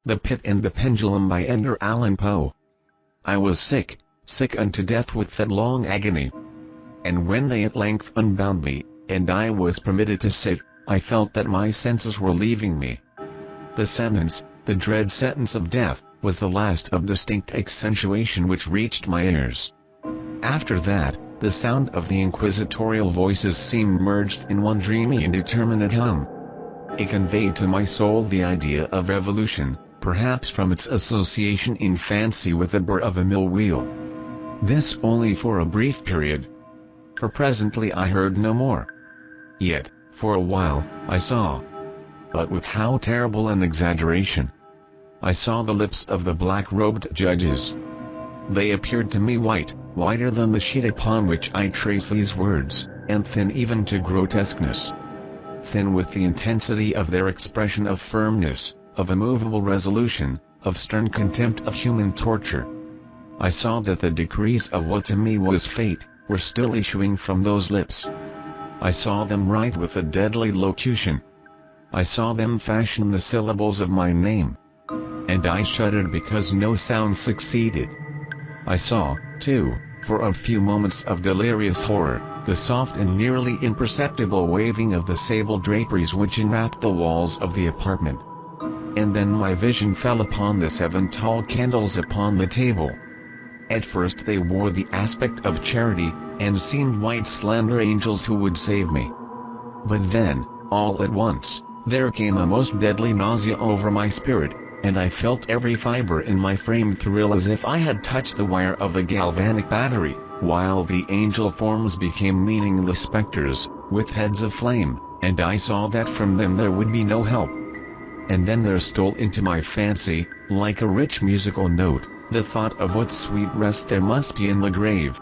The Pit and the Pendulum by Edgar Allan Poe. I was sick unto death with that long agony. And when they at length unbound me, and I was permitted to sit, I felt that my senses were leaving me. The sentence, the dread sentence of death, was the last of distinct accentuation which reached my ears. After that, the sound of the inquisitorial voices seemed merged in one dreamy and determinate hum. It conveyed to my soul the idea of revolution, perhaps from its association in fancy with the burr of a mill wheel. This only for a brief period. For presently I heard no more. Yet, for a while, I saw. But with how terrible an exaggeration! I saw the lips of the black-robed judges. They appeared to me whiter than the sheet upon which I trace these words, and thin even to grotesqueness. Thin with the intensity of their expression of firmness, of immovable resolution, of stern contempt of human torture. I saw that the decrees of what to me was fate, were still issuing from those lips. I saw them writhe with a deadly locution. I saw them fashion the syllables of my name. And I shuddered because no sound succeeded. I saw, too, for a few moments of delirious horror, the soft and nearly imperceptible waving of the sable draperies which enwrapped the walls of the apartment. And then my vision fell upon the 7 tall candles upon the table. At first they wore the aspect of charity, and seemed white slender angels who would save me. But then, all at once, there came a most deadly nausea over my spirit, and I felt every fiber in my frame thrill as if I had touched the wire of a galvanic battery, while the angel forms became meaningless specters, with heads of flame, and I saw that from them there would be no help. And then there stole into my fancy, like a rich musical note, the thought of what sweet rest there must be in the grave.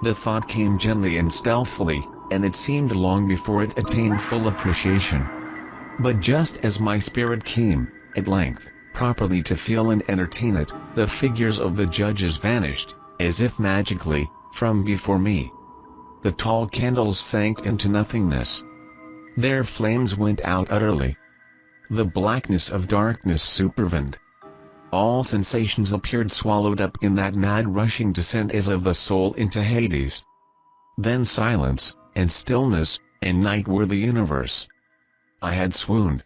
The thought came gently and stealthily, and it seemed long before it attained full appreciation. But just as my spirit came, at length, properly to feel and entertain it, the figures of the judges vanished, as if magically, from before me. The tall candles sank into nothingness. Their flames went out utterly. The blackness of darkness supervened. All sensations appeared swallowed up in that mad rushing descent as of the soul into Hades. Then silence, and stillness, and night were the universe. I had swooned.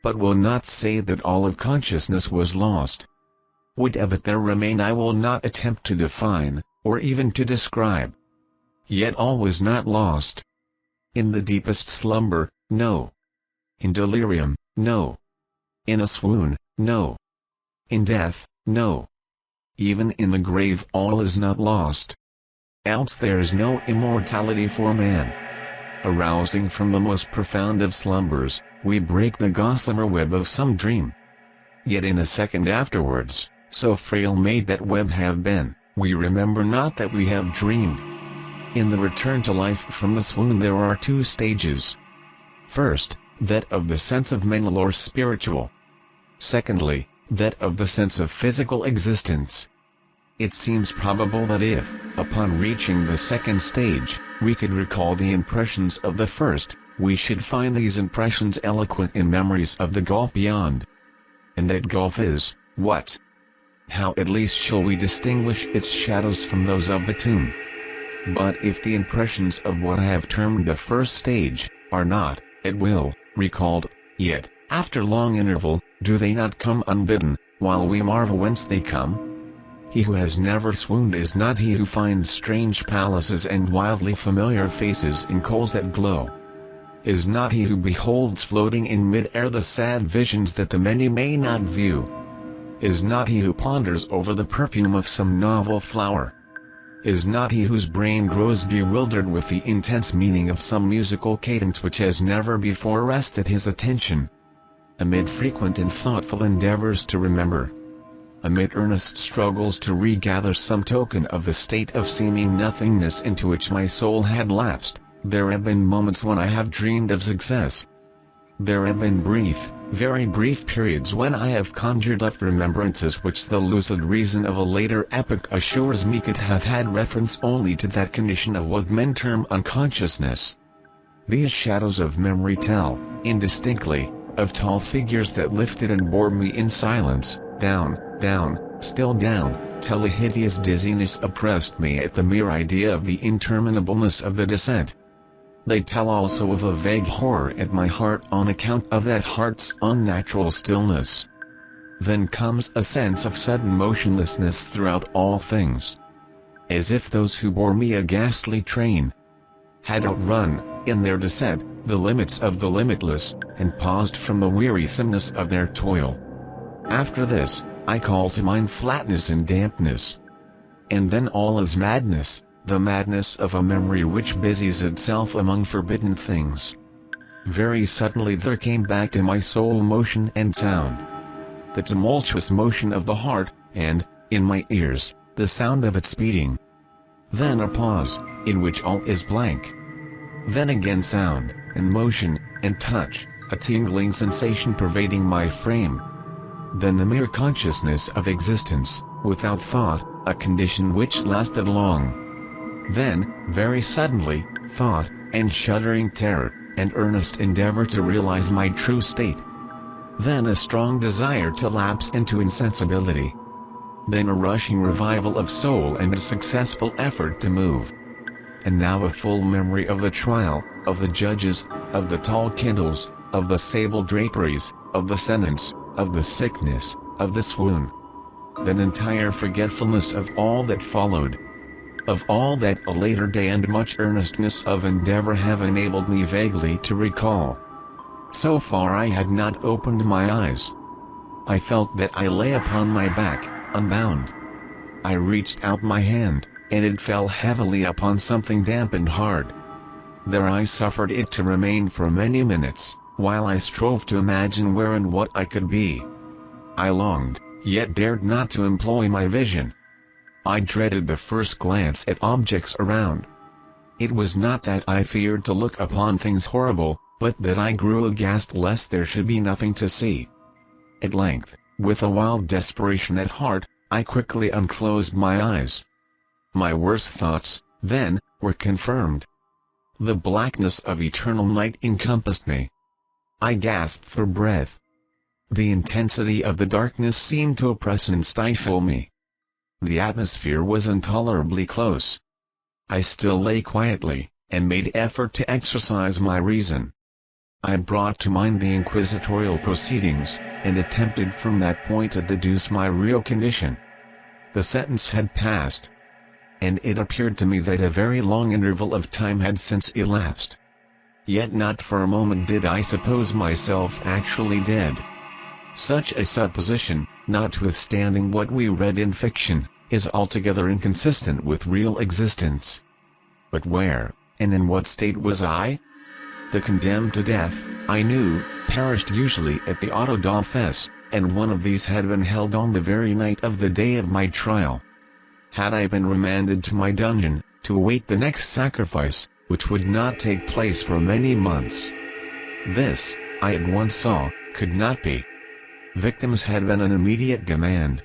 But will not say that all of consciousness was lost. What of it there remained I will not attempt to define, or even to describe. Yet all was not lost. In the deepest slumber, no. In delirium, no. In a swoon, no. In death, no. Even in the grave all is not lost. Else there is no immortality for man. Arousing from the most profound of slumbers, we break the gossamer web of some dream. Yet in a second afterwards, so frail may that web have been, we remember not that we have dreamed. In the return to life from the swoon there are 2 stages. First, that of the sense of mental or spiritual. Secondly, that of the sense of physical existence. It seems probable that if, upon reaching the second stage, we could recall the impressions of the first, we should find these impressions eloquent in memories of the gulf beyond. And that gulf is, what? How at least shall we distinguish its shadows from those of the tomb? But if the impressions of what I have termed the first stage, are not, at will, recalled, yet, after long interval, do they not come unbidden, while we marvel whence they come? He who has never swooned is not he who finds strange palaces and wildly familiar faces in coals that glow. Is not he who beholds floating in mid-air the sad visions that the many may not view. Is not he who ponders over the perfume of some novel flower. Is not he whose brain grows bewildered with the intense meaning of some musical cadence which has never before arrested his attention. Amid frequent and thoughtful endeavors to remember, amid earnest struggles to regather some token of the state of seeming nothingness into which my soul had lapsed, there have been moments when I have dreamed of success. There have been brief, very brief periods when I have conjured up remembrances which the lucid reason of a later epoch assures me could have had reference only to that condition of what men term unconsciousness. These shadows of memory tell, indistinctly, of tall figures that lifted and bore me in silence, down, down, still down, till a hideous dizziness oppressed me at the mere idea of the interminableness of the descent. They tell also of a vague horror at my heart on account of that heart's unnatural stillness. Then comes a sense of sudden motionlessness throughout all things, as if those who bore me a ghastly train had outrun, in their descent, the limits of the limitless, and paused from the wearisomeness of their toil. After this, I call to mind flatness and dampness. And then all is madness, the madness of a memory which busies itself among forbidden things. Very suddenly there came back to my soul motion and sound. The tumultuous motion of the heart, and, in my ears, the sound of its beating. Then a pause, in which all is blank. Then again sound, and motion, and touch, a tingling sensation pervading my frame. Then the mere consciousness of existence, without thought, a condition which lasted long. Then, very suddenly, thought, and shuddering terror, and earnest endeavor to realize my true state. Then a strong desire to lapse into insensibility. Then a rushing revival of soul and a successful effort to move. And now a full memory of the trial, of the judges, of the tall kindles, of the sable draperies, of the sentence, of the sickness, of the swoon. Then entire forgetfulness of all that followed. Of all that a later day and much earnestness of endeavor have enabled me vaguely to recall. So far I had not opened my eyes. I felt that I lay upon my back, unbound. I reached out my hand, and it fell heavily upon something damp and hard. There I suffered it to remain for many minutes, while I strove to imagine where and what I could be. I longed, yet dared not to employ my vision. I dreaded the first glance at objects around. It was not that I feared to look upon things horrible, but that I grew aghast lest there should be nothing to see. At length, with a wild desperation at heart, I quickly unclosed my eyes. My worst thoughts, then, were confirmed. The blackness of eternal night encompassed me. I gasped for breath. The intensity of the darkness seemed to oppress and stifle me. The atmosphere was intolerably close. I still lay quietly, and made effort to exercise my reason. I brought to mind the inquisitorial proceedings, and attempted from that point to deduce my real condition. The sentence had passed, and it appeared to me that a very long interval of time had since elapsed. Yet not for a moment did I suppose myself actually dead. Such a supposition, notwithstanding what we read in fiction, is altogether inconsistent with real existence. But where, and in what state was I? The condemned to death, I knew, perished usually at the auto da fes, and one of these had been held on the very night of the day of my trial. Had I been remanded to my dungeon, to await the next sacrifice, which would not take place for many months? This, I at once saw, could not be. Victims had been an immediate demand.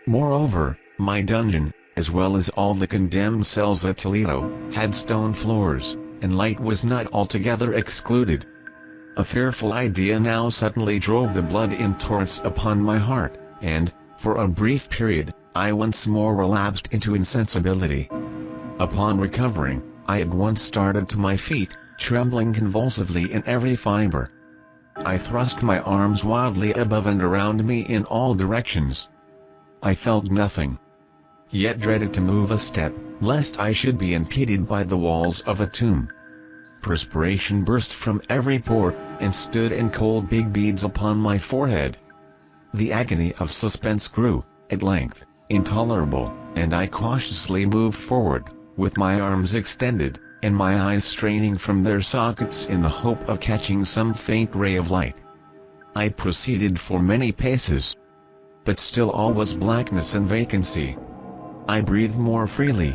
Moreover, my dungeon, as well as all the condemned cells at Toledo, had stone floors, and light was not altogether excluded. A fearful idea now suddenly drove the blood in torrents upon my heart, and, for a brief period, I once more relapsed into insensibility. Upon recovering, I at once started to my feet, trembling convulsively in every fiber. I thrust my arms wildly above and around me in all directions. I felt nothing, yet dreaded to move a step, lest I should be impeded by the walls of a tomb. Perspiration burst from every pore, and stood in cold big beads upon my forehead. The agony of suspense grew, at length, intolerable, and I cautiously moved forward, with my arms extended, and my eyes straining from their sockets in the hope of catching some faint ray of light. I proceeded for many paces, but still all was blackness and vacancy. I breathed more freely.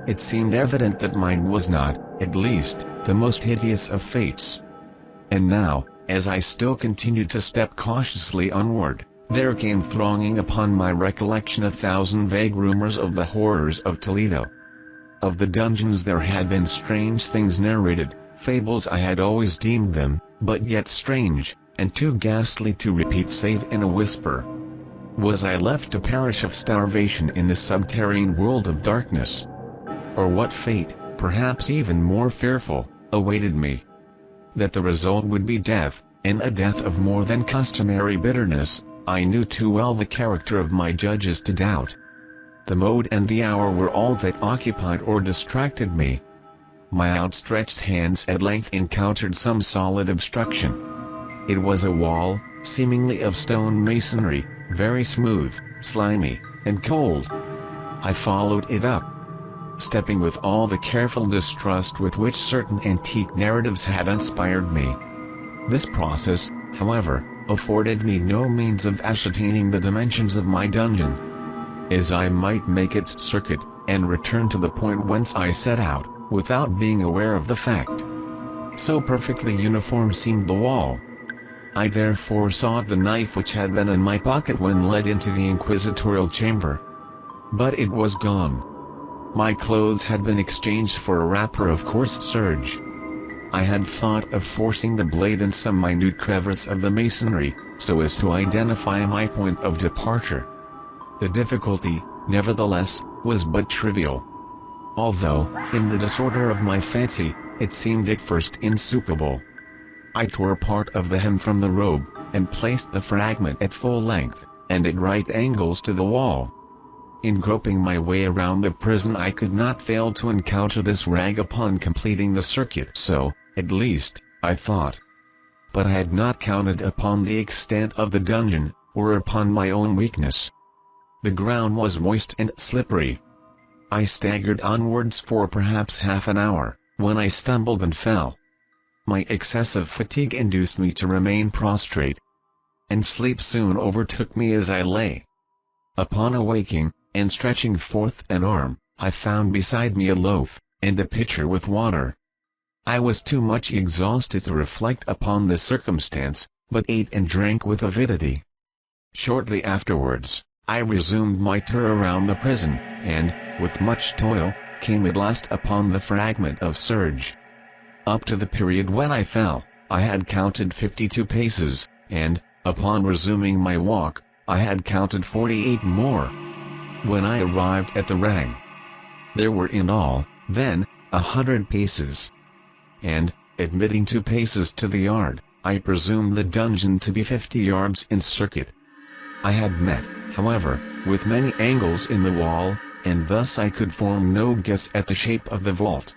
It seemed evident that mine was not, at least, the most hideous of fates. And now, as I still continued to step cautiously onward, there came thronging upon my recollection 1,000 vague rumors of the horrors of Toledo. Of the dungeons there had been strange things narrated, fables I had always deemed them, but yet strange, and too ghastly to repeat save in a whisper. Was I left to perish of starvation in the subterranean world of darkness? Or what fate, perhaps even more fearful, awaited me? That the result would be death, and a death of more than customary bitterness, I knew too well the character of my judges to doubt. The mode and the hour were all that occupied or distracted me. My outstretched hands at length encountered some solid obstruction. It was a wall, seemingly of stone masonry, very smooth, slimy, and cold. I followed it up, stepping with all the careful distrust with which certain antique narratives had inspired me. This process, however, afforded me no means of ascertaining the dimensions of my dungeon. As I might make its circuit, and return to the point whence I set out, without being aware of the fact. So perfectly uniform seemed the wall. I therefore sought the knife which had been in my pocket when led into the inquisitorial chamber. But it was gone. My clothes had been exchanged for a wrapper of coarse serge. I had thought of forcing the blade in some minute crevice of the masonry, so as to identify my point of departure. The difficulty, nevertheless, was but trivial. Although, in the disorder of my fancy, it seemed at first insuperable. I tore part of the hem from the robe, and placed the fragment at full length, and at right angles to the wall. In groping my way around the prison I could not fail to encounter this rag upon completing the circuit. So, at least, I thought. But I had not counted upon the extent of the dungeon, or upon my own weakness. The ground was moist and slippery. I staggered onwards for perhaps half an hour, when I stumbled and fell. My excessive fatigue induced me to remain prostrate, and sleep soon overtook me as I lay. Upon awaking, and stretching forth an arm, I found beside me a loaf, and a pitcher with water. I was too much exhausted to reflect upon this circumstance, but ate and drank with avidity. Shortly afterwards, I resumed my tour around the prison, and, with much toil, came at last upon the fragment of serge. Up to the period when I fell, I had counted 52 paces, and, upon resuming my walk, I had counted 48 more. When I arrived at the rag, there were in all, then, 100 paces. And, admitting 2 paces to the yard, I presumed the dungeon to be 50 yards in circuit. I had met, however, with many angles in the wall, and thus I could form no guess at the shape of the vault.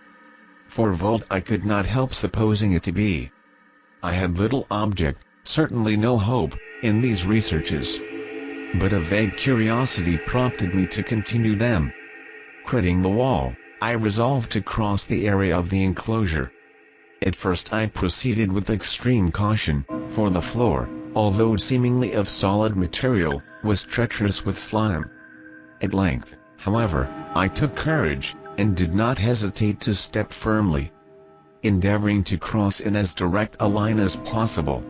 For vault I could not help supposing it to be. I had little object, certainly no hope, in these researches. But a vague curiosity prompted me to continue them. Quitting the wall, I resolved to cross the area of the enclosure. At first I proceeded with extreme caution, for the floor, although seemingly of solid material, was treacherous with slime. At length, however, I took courage, and did not hesitate to step firmly, endeavoring to cross in as direct a line as possible.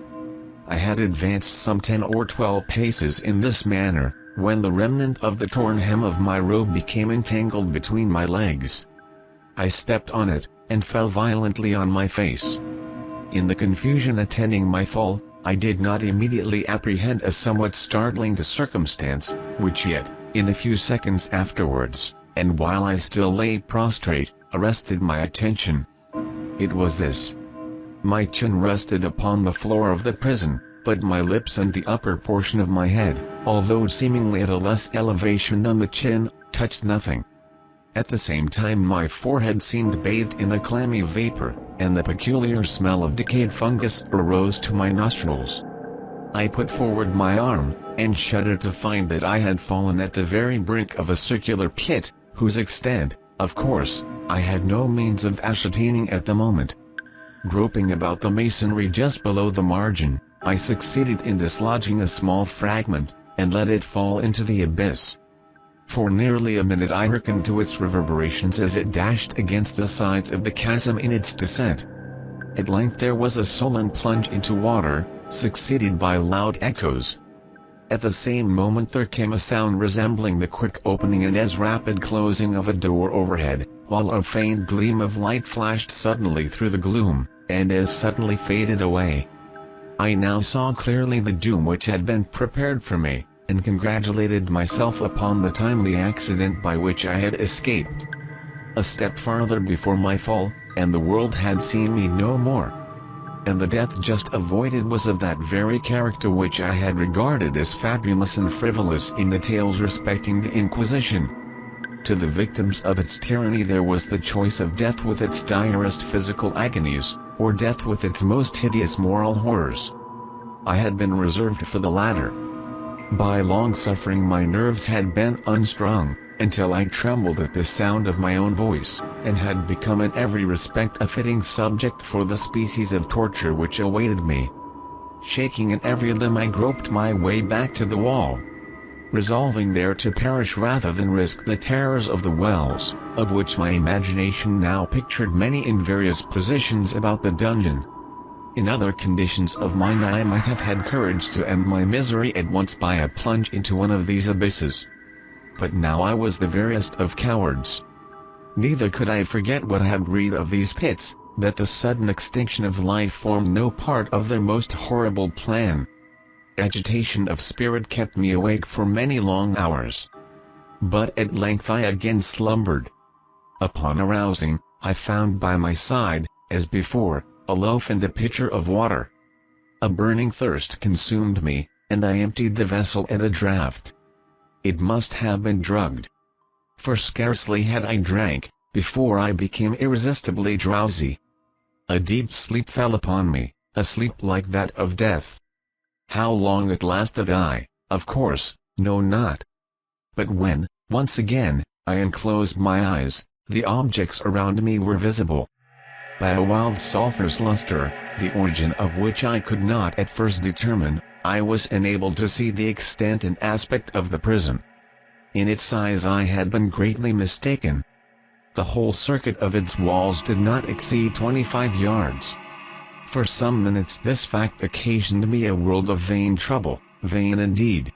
I had advanced some 10 or 12 paces in this manner, when the remnant of the torn hem of my robe became entangled between my legs. I stepped on it, and fell violently on my face. In the confusion attending my fall, I did not immediately apprehend a somewhat startling circumstance, which yet, in a few seconds afterwards, and while I still lay prostrate, arrested my attention. It was this. My chin rested upon the floor of the prison, but my lips and the upper portion of my head, although seemingly at a less elevation than the chin, touched nothing. At the same time my forehead seemed bathed in a clammy vapor, and the peculiar smell of decayed fungus arose to my nostrils. I put forward my arm, and shuddered to find that I had fallen at the very brink of a circular pit, whose extent, of course, I had no means of ascertaining at the moment. Groping about the masonry just below the margin, I succeeded in dislodging a small fragment, and let it fall into the abyss. For nearly a minute I hearkened to its reverberations as it dashed against the sides of the chasm in its descent. At length there was a sullen plunge into water, succeeded by loud echoes. At the same moment there came a sound resembling the quick opening and as rapid closing of a door overhead, while a faint gleam of light flashed suddenly through the gloom, and as suddenly faded away. I now saw clearly the doom which had been prepared for me, and congratulated myself upon the timely accident by which I had escaped. A step farther before my fall, and the world had seen me no more. And the death just avoided was of that very character which I had regarded as fabulous and frivolous in the tales respecting the Inquisition. To the victims of its tyranny there was the choice of death with its direst physical agonies, or death with its most hideous moral horrors. I had been reserved for the latter. By long suffering my nerves had been unstrung, until I trembled at the sound of my own voice, and had become in every respect a fitting subject for the species of torture which awaited me. Shaking in every limb I groped my way back to the wall, resolving there to perish rather than risk the terrors of the wells, of which my imagination now pictured many in various positions about the dungeon. In other conditions of mind I might have had courage to end my misery at once by a plunge into one of these abysses. But now I was the veriest of cowards. Neither could I forget what I had read of these pits, that the sudden extinction of life formed no part of their most horrible plan. Agitation of spirit kept me awake for many long hours. But at length I again slumbered. Upon arousing, I found by my side, as before, a loaf and a pitcher of water. A burning thirst consumed me, and I emptied the vessel at a draught. It must have been drugged. For scarcely had I drank, before I became irresistibly drowsy. A deep sleep fell upon me, a sleep like that of death. How long it lasted I, of course, know not. But when, once again, I unclosed my eyes, the objects around me were visible. By a wild sulphurous luster, the origin of which I could not at first determine, I was enabled to see the extent and aspect of the prison. In its size I had been greatly mistaken. The whole circuit of its walls did not exceed 25 yards. For some minutes this fact occasioned me a world of vain trouble, vain indeed.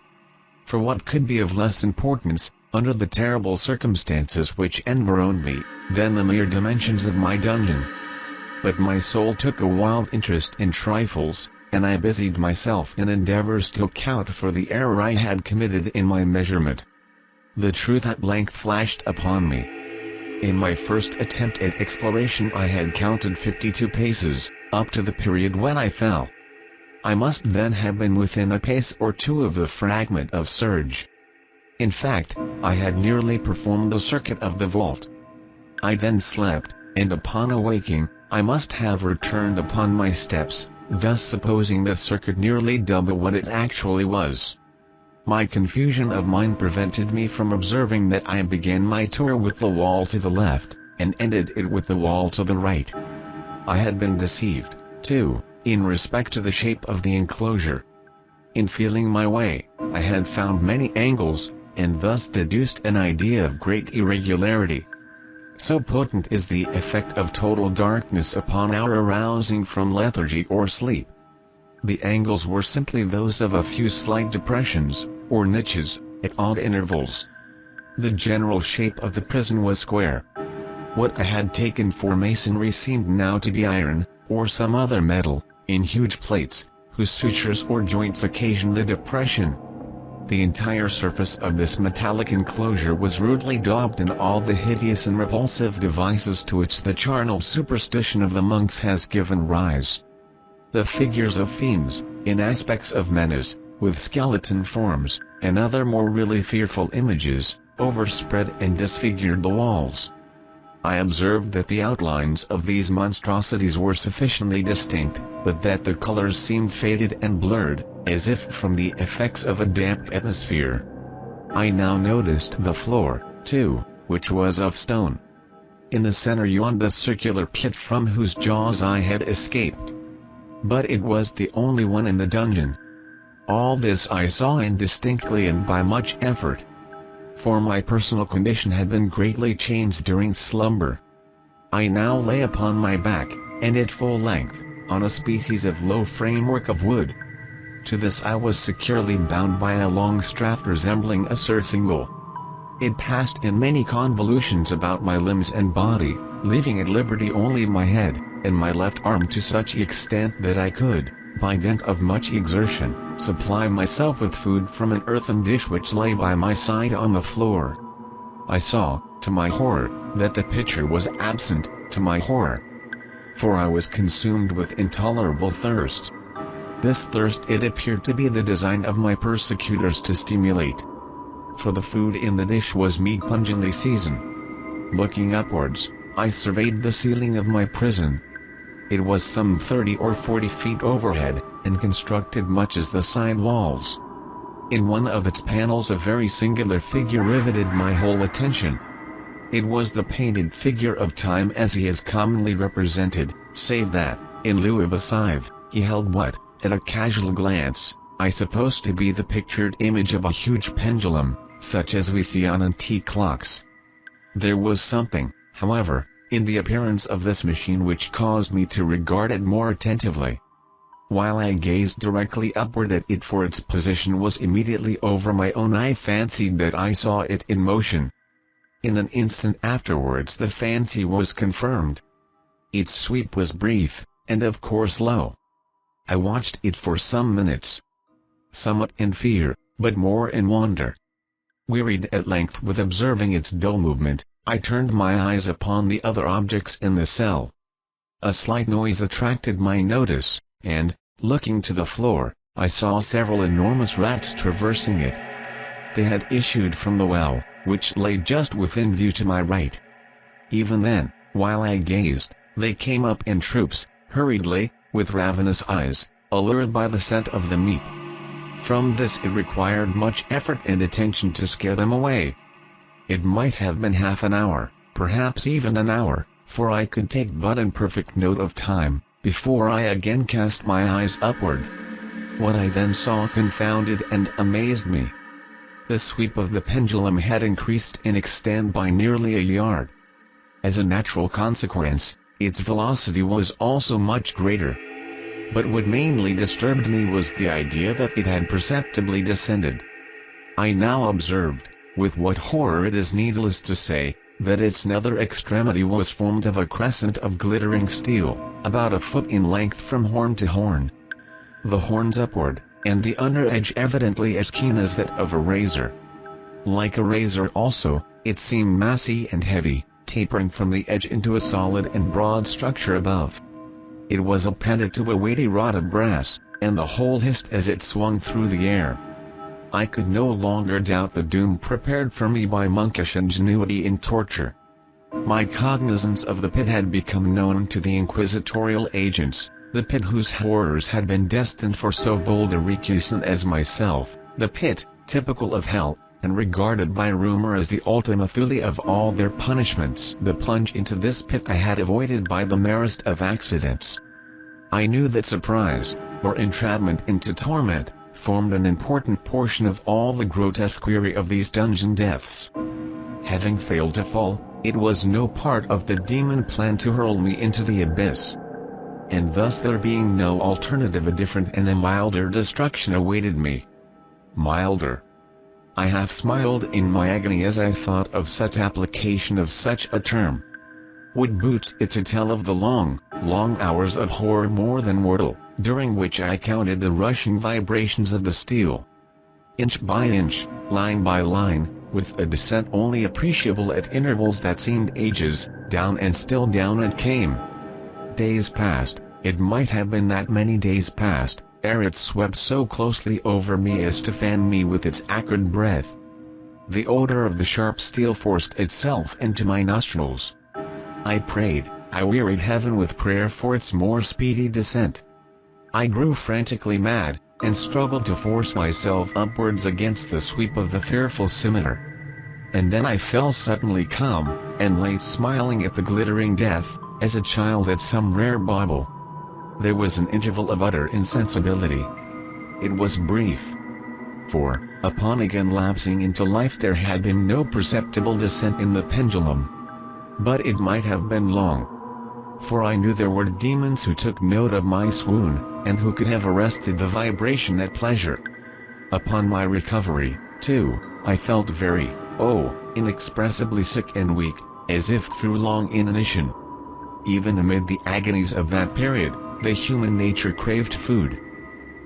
For what could be of less importance, under the terrible circumstances which environed me, than the mere dimensions of my dungeon? But my soul took a wild interest in trifles, and I busied myself in endeavors to account for the error I had committed in my measurement. The truth at length flashed upon me. In my first attempt at exploration I had counted 52 paces, up to the period when I fell. I must then have been within a pace or two of the fragment of serge. In fact, I had nearly performed the circuit of the vault. I then slept, and upon awaking, I must have returned upon my steps, thus supposing the circuit nearly double what it actually was. My confusion of mind prevented me from observing that I began my tour with the wall to the left, and ended it with the wall to the right. I had been deceived, too, in respect to the shape of the enclosure. In feeling my way, I had found many angles, and thus deduced an idea of great irregularity. So potent is the effect of total darkness upon our arousing from lethargy or sleep. The angles were simply those of a few slight depressions, or niches, at odd intervals. The general shape of the prison was square. What I had taken for masonry seemed now to be iron, or some other metal, in huge plates, whose sutures or joints occasioned the depression. The entire surface of this metallic enclosure was rudely daubed in all the hideous and repulsive devices to which the charnel superstition of the monks has given rise. The figures of fiends, in aspects of menace, with skeleton forms, and other more really fearful images, overspread and disfigured the walls. I observed that the outlines of these monstrosities were sufficiently distinct, but that the colors seemed faded and blurred, as if from the effects of a damp atmosphere. I now noticed the floor, too, which was of stone. In the center yawned the circular pit from whose jaws I had escaped. But it was the only one in the dungeon. All this I saw indistinctly and by much effort. For my personal condition had been greatly changed during slumber. I now lay upon my back, and at full length, on a species of low framework of wood. To this I was securely bound by a long strap resembling a surcingle. It passed in many convolutions about my limbs and body, leaving at liberty only my head, and my left arm to such extent that I could, by dint of much exertion, supply myself with food from an earthen dish which lay by my side on the floor. I saw, to my horror, that the pitcher was absent, to my horror. For I was consumed with intolerable thirst. This thirst it appeared to be the design of my persecutors to stimulate. For the food in the dish was meat pungently seasoned. Looking upwards, I surveyed the ceiling of my prison. It was some 30 or 40 feet overhead, and constructed much as the side walls. In one of its panels a very singular figure riveted my whole attention. It was the painted figure of Time as he is commonly represented, save that, in lieu of a scythe, he held what, at a casual glance, I supposed to be the pictured image of a huge pendulum, such as we see on antique clocks. There was something, however, in the appearance of this machine which caused me to regard it more attentively. While I gazed directly upward at it, for its position was immediately over my own, I fancied that I saw it in motion. In an instant afterwards the fancy was confirmed. Its sweep was brief, and of course low. I watched it for some minutes, somewhat in fear, but more in wonder. Wearied at length with observing its dull movement, I turned my eyes upon the other objects in the cell. A slight noise attracted my notice, and, looking to the floor, I saw several enormous rats traversing it. They had issued from the well, which lay just within view to my right. Even then, while I gazed, they came up in troops, hurriedly, with ravenous eyes, allured by the scent of the meat. From this it required much effort and attention to scare them away. It might have been half an hour, perhaps even an hour, for I could take but imperfect note of time, before I again cast my eyes upward. What I then saw confounded and amazed me. The sweep of the pendulum had increased in extent by nearly a yard. As a natural consequence, its velocity was also much greater. But what mainly disturbed me was the idea that it had perceptibly descended. I now observed, with what horror it is needless to say, that its nether extremity was formed of a crescent of glittering steel, about a foot in length from horn to horn. The horns upward, and the under edge evidently as keen as that of a razor. Like a razor also, it seemed massy and heavy, tapering from the edge into a solid and broad structure above. It was appended to a weighty rod of brass, and the whole hissed as it swung through the air. I could no longer doubt the doom prepared for me by monkish ingenuity in torture. My cognizance of the pit had become known to the inquisitorial agents, the pit whose horrors had been destined for so bold a recusant as myself, the pit, typical of hell, and regarded by rumor as the ultima thule of all their punishments. The plunge into this pit I had avoided by the merest of accidents. I knew that surprise, or entrapment into torment, formed an important portion of all the grotesquerie of these dungeon deaths. Having failed to fall, it was no part of the demon plan to hurl me into the abyss. And thus, there being no alternative, a different and a milder destruction awaited me. Milder. I half smiled in my agony as I thought of such application of such a term. What boots it to tell of the long, long hours of horror more than mortal, during which I counted the rushing vibrations of the steel. Inch by inch, line by line, with a descent only appreciable at intervals that seemed ages, down and still down it came. Days passed, it might have been that many days passed, ere it swept so closely over me as to fan me with its acrid breath. The odor of the sharp steel forced itself into my nostrils. I prayed, I wearied heaven with prayer for its more speedy descent. I grew frantically mad, and struggled to force myself upwards against the sweep of the fearful scimitar. And then I fell suddenly calm, and lay smiling at the glittering death, as a child at some rare bauble. There was an interval of utter insensibility. It was brief. For, upon again lapsing into life, there had been no perceptible descent in the pendulum. But it might have been long. For I knew there were demons who took note of my swoon, and who could have arrested the vibration at pleasure. Upon my recovery, too, I felt very, inexpressibly sick and weak, as if through long inanition. Even amid the agonies of that period, the human nature craved food,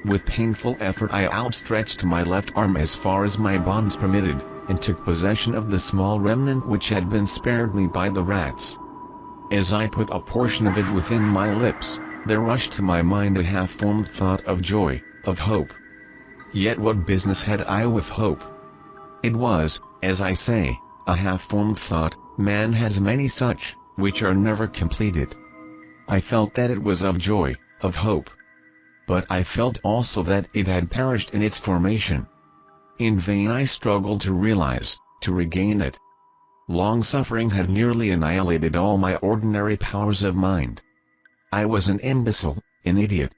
With painful effort I outstretched my left arm as far as my bonds permitted, and took possession of the small remnant which had been spared me by the rats. As I put a portion of it within my lips, there rushed to my mind a half-formed thought of joy, of hope. Yet what business had I with hope? It was, as I say, a half-formed thought. Man has many such, which are never completed. I felt that it was of joy, of hope. But I felt also that it had perished in its formation. In vain I struggled to realize, to regain it. Long suffering had nearly annihilated all my ordinary powers of mind. I was an imbecile, an idiot.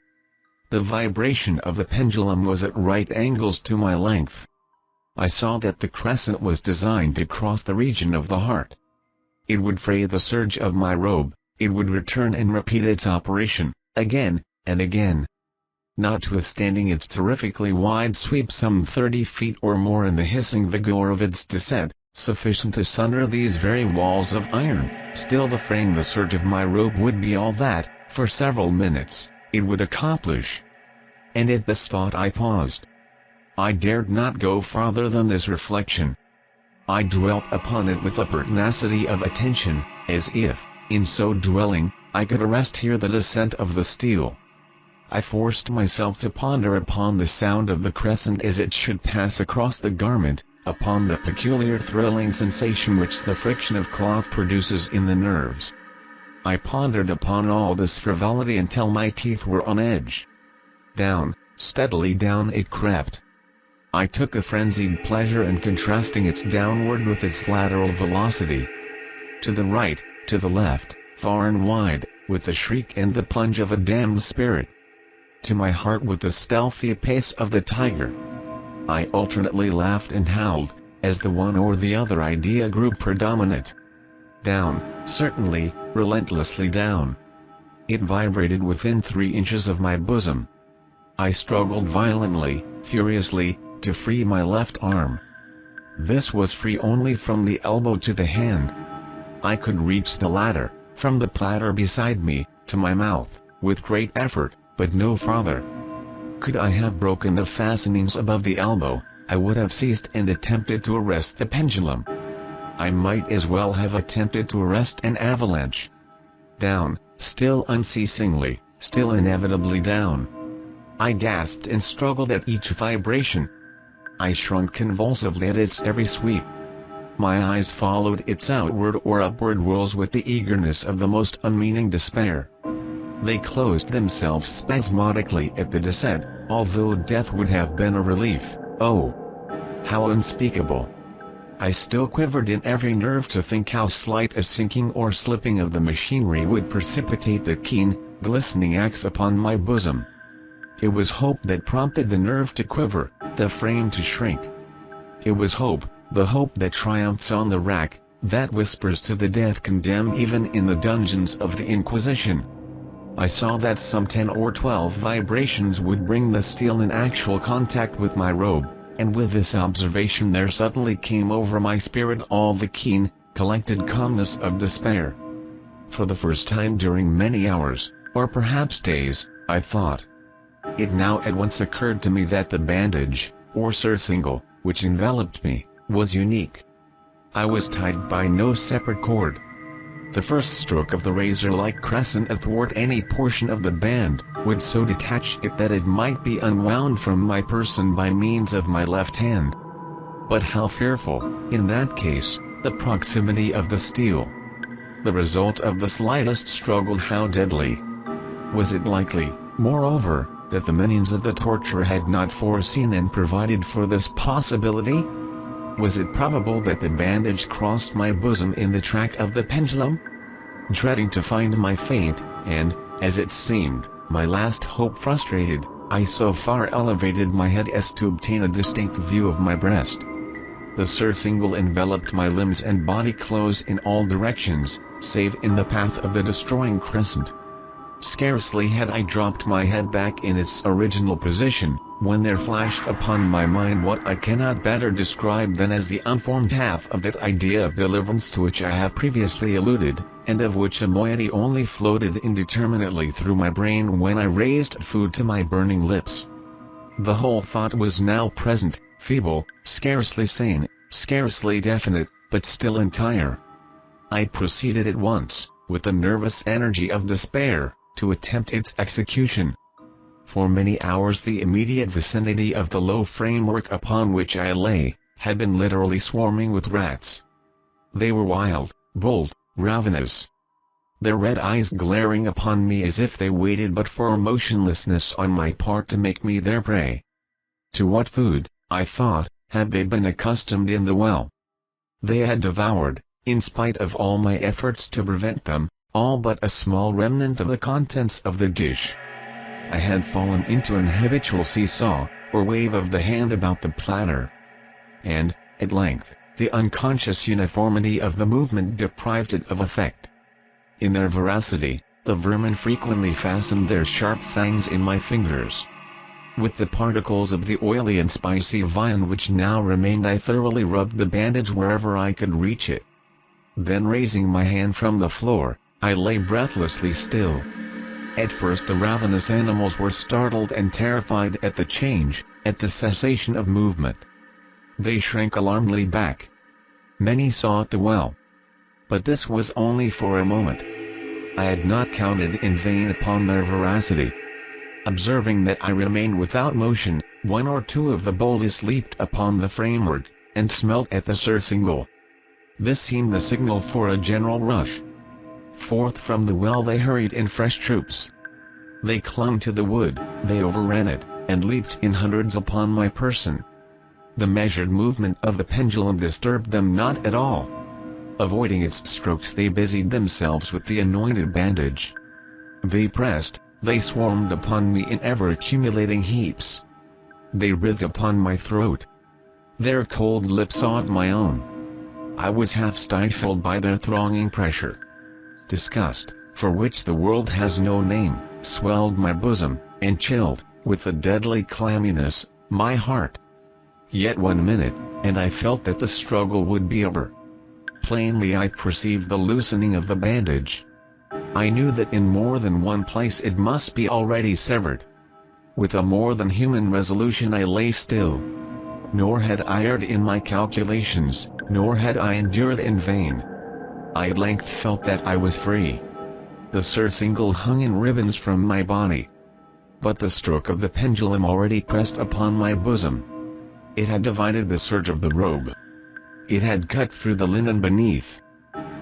The vibration of the pendulum was at right angles to my length. I saw that the crescent was designed to cross the region of the heart. It would fray the serge of my robe, it would return and repeat its operation, again, and again. Notwithstanding its terrifically wide sweep, some 30 feet or more, in the hissing vigor of its descent, sufficient to sunder these very walls of iron, still the fraying the serge of my robe would be all that, for several minutes, it would accomplish. And at this thought I paused. I dared not go farther than this reflection. I dwelt upon it with a pertinacity of attention, as if, in so dwelling, I could arrest here the descent of the steel. I forced myself to ponder upon the sound of the crescent as it should pass across the garment, upon the peculiar thrilling sensation which the friction of cloth produces in the nerves. I pondered upon all this frivolity until my teeth were on edge. Down, steadily down it crept. I took a frenzied pleasure in contrasting its downward with its lateral velocity. To the right, to the left, far and wide, with the shriek and the plunge of a damned spirit. To my heart with the stealthy pace of the tiger. I alternately laughed and howled, as the one or the other idea grew predominant. Down, certainly, relentlessly down. It vibrated within 3 inches of my bosom. I struggled violently, furiously, to free my left arm. This was free only from the elbow to the hand. I could reach the latter, from the platter beside me, to my mouth, with great effort, but no farther. Could I have broken the fastenings above the elbow, I would have ceased and attempted to arrest the pendulum. I might as well have attempted to arrest an avalanche. Down, still unceasingly, still inevitably down. I gasped and struggled at each vibration. I shrunk convulsively at its every sweep. My eyes followed its outward or upward whirls with the eagerness of the most unmeaning despair. They closed themselves spasmodically at the descent, although death would have been a relief. Oh, how unspeakable! I still quivered in every nerve to think how slight a sinking or slipping of the machinery would precipitate the keen, glistening axe upon my bosom. It was hope that prompted the nerve to quiver, the frame to shrink. It was hope, the hope that triumphs on the rack, that whispers to the death condemned even in the dungeons of the Inquisition. I saw that some 10 or 12 vibrations would bring the steel in actual contact with my robe, and with this observation there suddenly came over my spirit all the keen, collected calmness of despair. For the first time during many hours, or perhaps days, I thought. It now at once occurred to me that the bandage, or surcingle, which enveloped me, was unique. I was tied by no separate cord. The first stroke of the razor-like crescent athwart any portion of the band, would so detach it that it might be unwound from my person by means of my left hand. But how fearful, in that case, the proximity of the steel! The result of the slightest struggle how deadly! Was it likely, moreover, that the minions of the torture had not foreseen and provided for this possibility? Was it probable that the bandage crossed my bosom in the track of the pendulum? Dreading to find my fate, and, as it seemed, my last hope frustrated, I so far elevated my head as to obtain a distinct view of my breast. The surcingle enveloped my limbs and body close in all directions, save in the path of the destroying crescent. Scarcely had I dropped my head back in its original position, when there flashed upon my mind what I cannot better describe than as the unformed half of that idea of deliverance to which I have previously alluded, and of which a moiety only floated indeterminately through my brain when I raised food to my burning lips. The whole thought was now present, feeble, scarcely sane, scarcely definite, but still entire. I proceeded at once, with the nervous energy of despair, to attempt its execution. For many hours the immediate vicinity of the low framework upon which I lay, had been literally swarming with rats. They were wild, bold, ravenous. Their red eyes glaring upon me as if they waited but for motionlessness on my part to make me their prey. To what food, I thought, had they been accustomed in the well? They had devoured, in spite of all my efforts to prevent them, all but a small remnant of the contents of the dish. I had fallen into an habitual seesaw, or wave of the hand about the platter. And, at length, the unconscious uniformity of the movement deprived it of effect. In their voracity, the vermin frequently fastened their sharp fangs in my fingers. With the particles of the oily and spicy viand which now remained I thoroughly rubbed the bandage wherever I could reach it. Then raising my hand from the floor, I lay breathlessly still. At first the ravenous animals were startled and terrified at the change, at the cessation of movement. They shrank alarmedly back. Many sought the well. But this was only for a moment. I had not counted in vain upon their voracity. Observing that I remained without motion, one or two of the boldest leaped upon the framework, and smelt at the surcingle. This seemed the signal for a general rush. Forth from the well they hurried in fresh troops. They clung to the wood, they overran it, and leaped in hundreds upon my person. The measured movement of the pendulum disturbed them not at all. Avoiding its strokes they busied themselves with the anointed bandage. They pressed, they swarmed upon me in ever-accumulating heaps. They writhed upon my throat. Their cold lips sought my own. I was half stifled by their thronging pressure. Disgust, for which the world has no name, swelled my bosom, and chilled, with a deadly clamminess, my heart. Yet 1 minute, and I felt that the struggle would be over. Plainly I perceived the loosening of the bandage. I knew that in more than one place it must be already severed. With a more than human resolution I lay still. Nor had I erred in my calculations, nor had I endured in vain. I at length felt that I was free. The surcingle hung in ribbons from my body. But the stroke of the pendulum already pressed upon my bosom. It had divided the serge of the robe. It had cut through the linen beneath.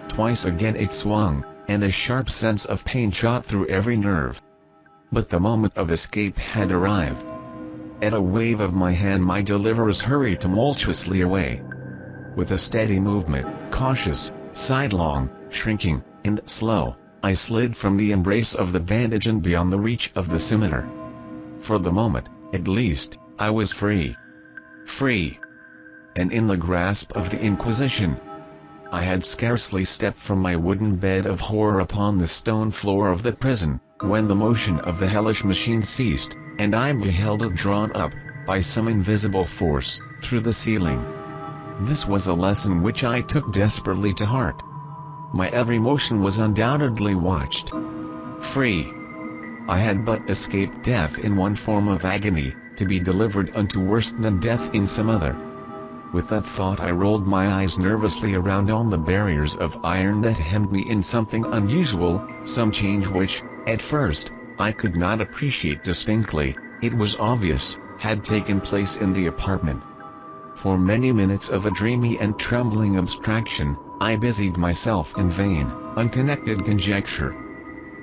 Twice again it swung, and a sharp sense of pain shot through every nerve. But the moment of escape had arrived. At a wave of my hand my deliverers hurried tumultuously away. With a steady movement, cautious, sidelong, shrinking, and slow, I slid from the embrace of the bandage and beyond the reach of the scimitar. For the moment, at least, I was free. Free. And in the grasp of the Inquisition. I had scarcely stepped from my wooden bed of horror upon the stone floor of the prison, when the motion of the hellish machine ceased, and I beheld it drawn up, by some invisible force, through the ceiling. This was a lesson which I took desperately to heart. My every motion was undoubtedly watched. Free. I had but escaped death in one form of agony, to be delivered unto worse than death in some other. With that thought I rolled my eyes nervously around on the barriers of iron that hemmed me in. Something unusual, some change which, at first, I could not appreciate distinctly, it was obvious, had taken place in the apartment. For many minutes of a dreamy and trembling abstraction, I busied myself in vain, unconnected conjecture.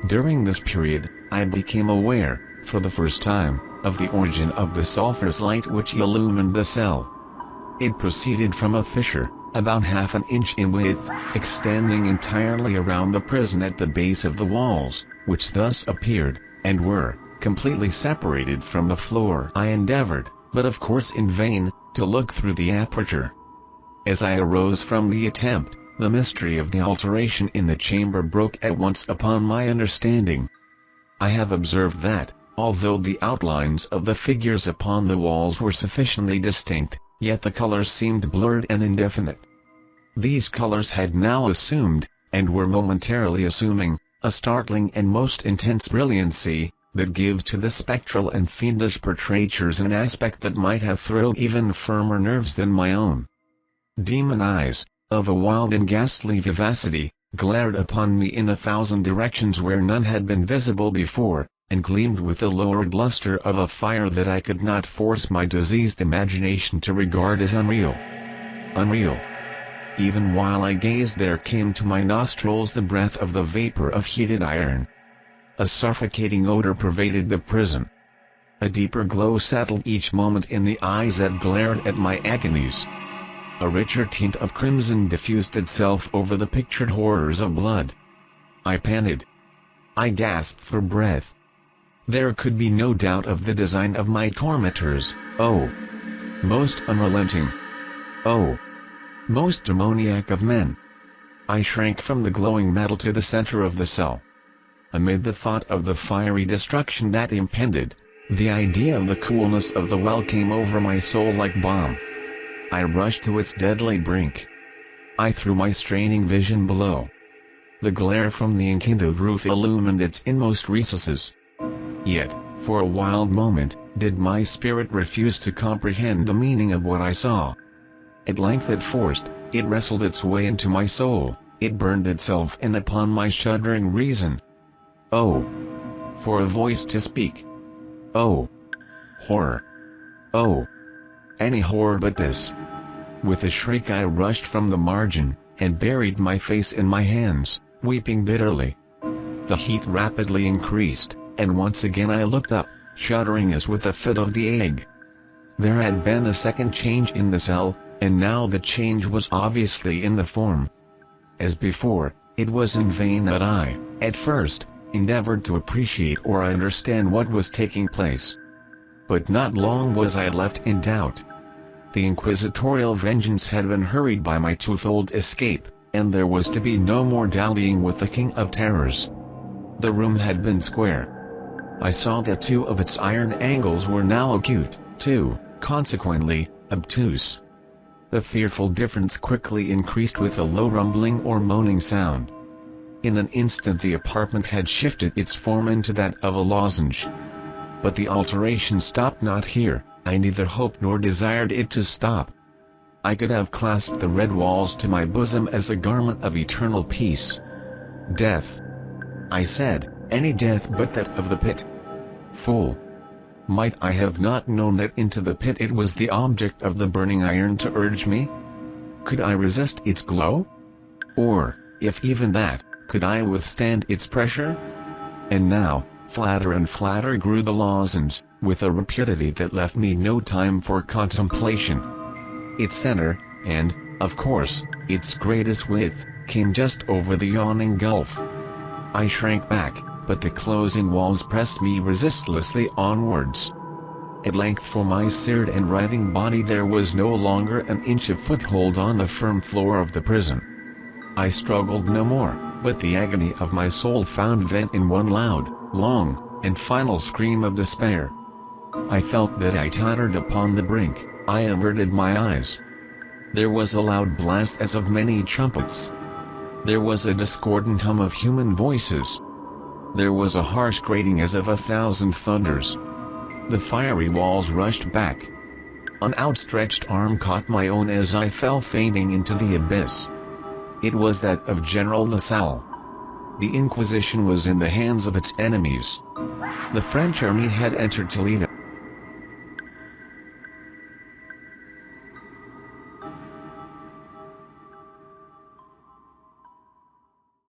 During this period, I became aware, for the first time, of the origin of the sulphurous light which illumined the cell. It proceeded from a fissure, about half an inch in width, extending entirely around the prison at the base of the walls, which thus appeared, and were, completely separated from the floor. I endeavored, but of course in vain, to look through the aperture. As I arose from the attempt, the mystery of the alteration in the chamber broke at once upon my understanding. I have observed that, although the outlines of the figures upon the walls were sufficiently distinct, yet the colors seemed blurred and indefinite. These colors had now assumed, and were momentarily assuming, a startling and most intense brilliancy, that gives to the spectral and fiendish portraitures an aspect that might have thrilled even firmer nerves than my own. Demon eyes, of a wild and ghastly vivacity, glared upon me in 1,000 directions where none had been visible before, and gleamed with the lowered luster of a fire that I could not force my diseased imagination to regard as unreal. Unreal. Even while I gazed, there came to my nostrils the breath of the vapor of heated iron. A suffocating odor pervaded the prison. A deeper glow settled each moment in the eyes that glared at my agonies. A richer tint of crimson diffused itself over the pictured horrors of blood. I panted. I gasped for breath. There could be no doubt of the design of my tormentors. Oh, most unrelenting. Oh, most demoniac of men. I shrank from the glowing metal to the center of the cell. Amid the thought of the fiery destruction that impended, the idea of the coolness of the well came over my soul like balm. I rushed to its deadly brink. I threw my straining vision below. The glare from the enkindled roof illumined its inmost recesses. Yet, for a wild moment, did my spirit refuse to comprehend the meaning of what I saw. At length it wrestled its way into my soul, it burned itself in upon my shuddering reason. Oh, for a voice to speak. Oh, horror. Oh, any horror but this. With a shriek I rushed from the margin, and buried my face in my hands, weeping bitterly. The heat rapidly increased, and once again I looked up, shuddering as with a fit of the ague. There had been a second change in the cell, and now the change was obviously in the form. As before, it was in vain that I, at first, endeavored to appreciate or understand what was taking place. But not long was I left in doubt. The inquisitorial vengeance had been hurried by my twofold escape, and there was to be no more dallying with the King of Terrors. The room had been square. I saw that 2 of its iron angles were now acute, 2, consequently, obtuse. The fearful difference quickly increased with a low rumbling or moaning sound. In an instant the apartment had shifted its form into that of a lozenge. But the alteration stopped not here. I neither hoped nor desired it to stop. I could have clasped the red walls to my bosom as a garment of eternal peace. Death, I said, any death but that of the pit. Fool! Might I have not known that into the pit it was the object of the burning iron to urge me? Could I resist its glow? Or, if even that, could I withstand its pressure? And now, flatter and flatter grew the lozenge, with a rapidity that left me no time for contemplation. Its center, and, of course, its greatest width, came just over the yawning gulf. I shrank back, but the closing walls pressed me resistlessly onwards. At length for my seared and writhing body there was no longer an inch of foothold on the firm floor of the prison. I struggled no more, but the agony of my soul found vent in one loud, long, and final scream of despair. I felt that I tottered upon the brink. I averted my eyes. There was a loud blast as of many trumpets. There was a discordant hum of human voices. There was a harsh grating as of 1,000 thunders. The fiery walls rushed back. An outstretched arm caught my own as I fell fainting into the abyss. It was that of General LaSalle. The Inquisition was in the hands of its enemies. The French army had entered Toledo.